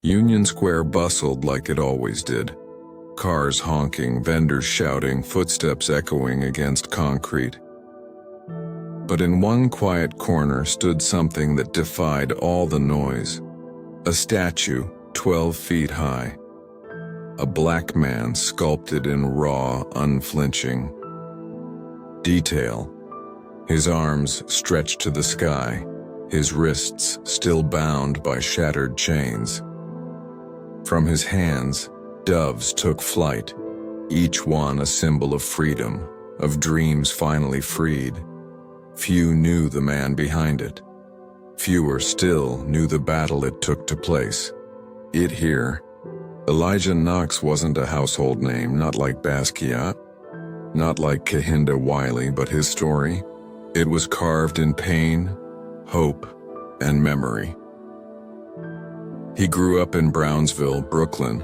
Union Square bustled like it always did. Cars honking, vendors shouting, footsteps echoing against concrete. But in one quiet corner stood something that defied all the noise. A statue, 12 feet high. A black man sculpted in raw, unflinching detail. His arms stretched to the sky, his wrists still bound by shattered chains. From his hands, doves took flight, each one a symbol of freedom, of dreams finally freed. Few knew the man behind it. Fewer still knew the battle it took to place it here. Elijah Knox wasn't a household name, not like Basquiat, not like Kehinde Wiley, but his story, it was carved in pain, hope, and memory. He grew up in Brownsville, Brooklyn,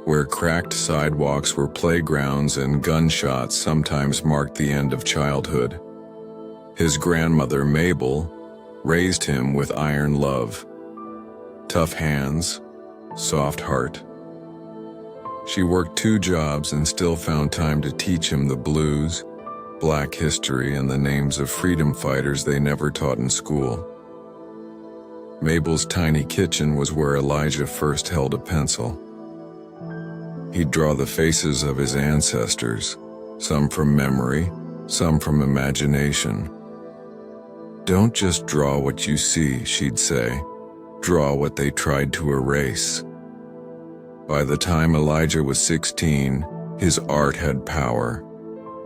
where cracked sidewalks were playgrounds and gunshots sometimes marked the end of childhood. His grandmother, Mabel, raised him with iron love. Tough hands, soft heart. She worked 2 jobs and still found time to teach him the blues, Black history, and the names of freedom fighters they never taught in school. Mabel's tiny kitchen was where Elijah first held a pencil. He'd draw the faces of his ancestors, some from memory, some from imagination. "Don't just draw what you see," she'd say. "Draw what they tried to erase." By the time Elijah was 16, his art had power,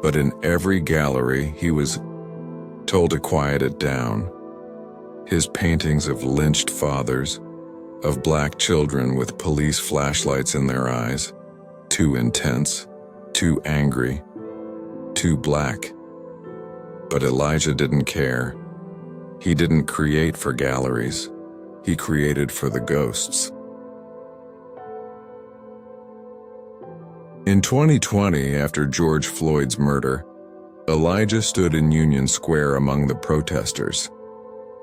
but in every gallery he was told to quiet it down. His paintings of lynched fathers, of black children with police flashlights in their eyes, too intense, too angry, too black. But Elijah didn't care. He didn't create for galleries. He created for the ghosts. In 2020, after George Floyd's murder, Elijah stood in Union Square among the protesters.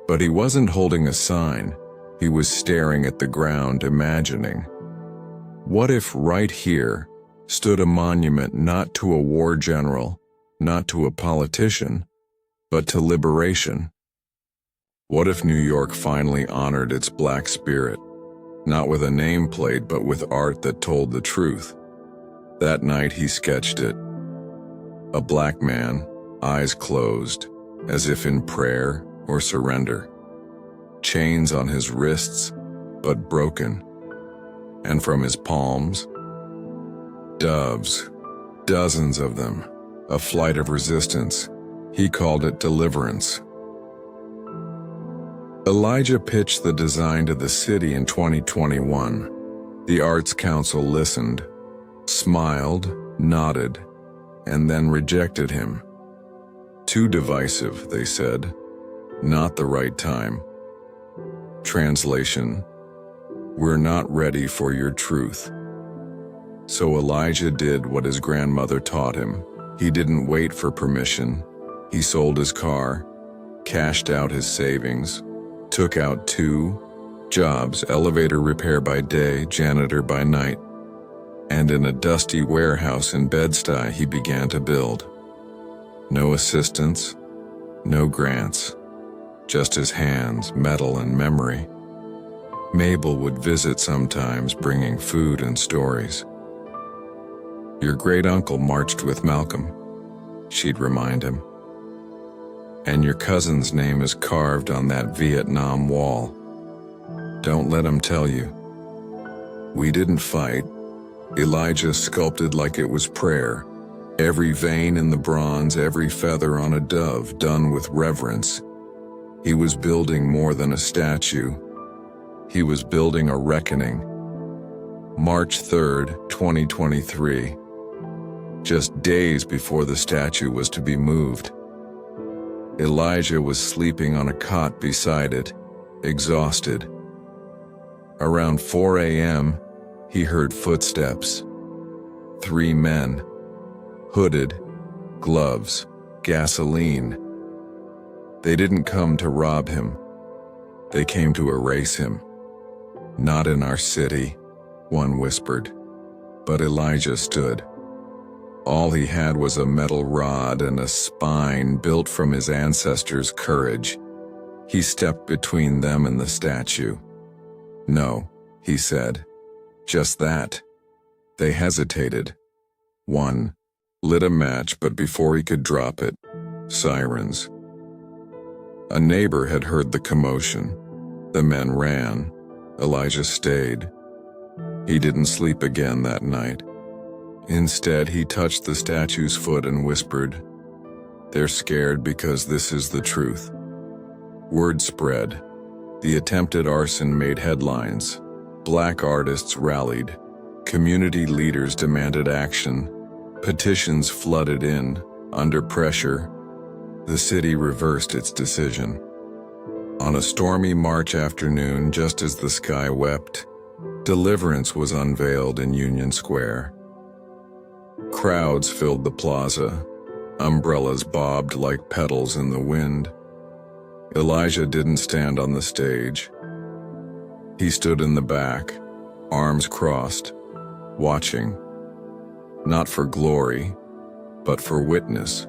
But he wasn't holding a sign. He was staring at the ground, imagining. What if right here stood a monument not to a war general, not to a politician, but to liberation? What if New York finally honored its black spirit, not with a nameplate but with art that told the truth? That night he sketched it. A black man, eyes closed, as if in prayer or surrender. Chains on his wrists, but broken. And from his palms, doves, dozens of them, a flight of resistance. He called it deliverance. Elijah pitched the design to the city in 2021. The Arts Council listened, smiled, nodded, and then rejected him. Too divisive, they said. Not the right time. Translation: we're not ready for your truth. So Elijah did what his grandmother taught him. He didn't wait for permission. He sold his car, cashed out his savings, took out 2 jobs, elevator repair by day, janitor by night. And in a dusty warehouse in Bed-Stuy he began to build. No assistance, no grants, just his hands, metal and memory. Mabel would visit sometimes, bringing food and stories. "Your great-uncle marched with Malcolm," she'd remind him. "And your cousin's name is carved on that Vietnam wall. Don't let him tell you. We didn't fight." Elijah sculpted like it was prayer. Every vein in the bronze, every feather on a dove, done with reverence. He was building more than a statue. He was building a reckoning. March 3rd, 2023. Just days before the statue was to be moved. Elijah was sleeping on a cot beside it, exhausted. Around 4 a.m., he heard footsteps. 3 men. Hooded, gloves, gasoline. They didn't come to rob him. They came to erase him. "Not in our city," one whispered. But Elijah stood. All he had was a metal rod and a spine built from his ancestors' courage. He stepped between them and the statue. "No," he said. "Just that." They hesitated. One lit a match, but before he could drop it, sirens. A neighbor had heard the commotion. The men ran. Elijah stayed. He didn't sleep again that night. Instead, he touched the statue's foot and whispered, "They're scared because this is the truth." Word spread. The attempted arson made headlines. Black artists rallied. Community leaders demanded action. Petitions flooded in. Under pressure, the city reversed its decision. On a stormy March afternoon, just as the sky wept, deliverance was unveiled in Union Square. Crowds filled the plaza. Umbrellas bobbed like petals in the wind. Elijah didn't stand on the stage. He stood in the back, arms crossed, watching. Not for glory, but for witness.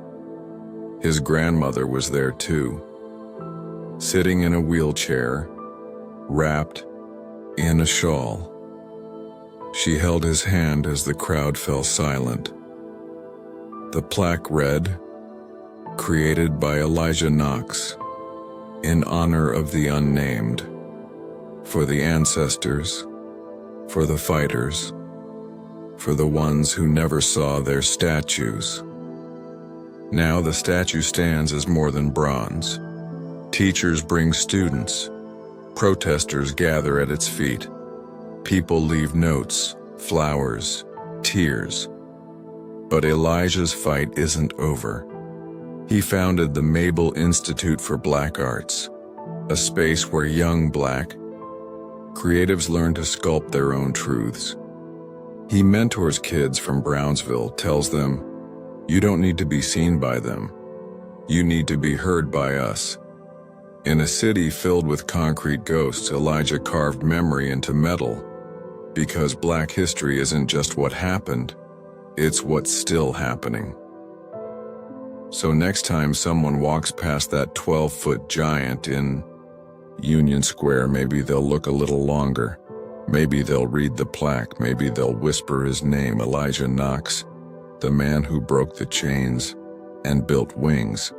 His grandmother was there too, sitting in a wheelchair, wrapped in a shawl. She held his hand as the crowd fell silent. The plaque read, "Created by Elijah Knox, in honor of the unnamed, for the ancestors, for the fighters, for the ones who never saw their statues." Now the statue stands as more than bronze. Teachers bring students. Protesters gather at its feet. People leave notes, flowers, tears. But Elijah's fight isn't over. He founded the Mabel Institute for Black Arts, a space where young Black creatives learn to sculpt their own truths. He mentors kids from Brownsville, tells them, "You don't need to be seen by them. You need to be heard by us." In a city filled with concrete ghosts, Elijah carved memory into metal, because Black history isn't just what happened, it's what's still happening. So next time someone walks past that 12-foot giant in Union Square, maybe they'll look a little longer. Maybe they'll read the plaque. Maybe they'll whisper his name, Elijah Knox, the man who broke the chains and built wings.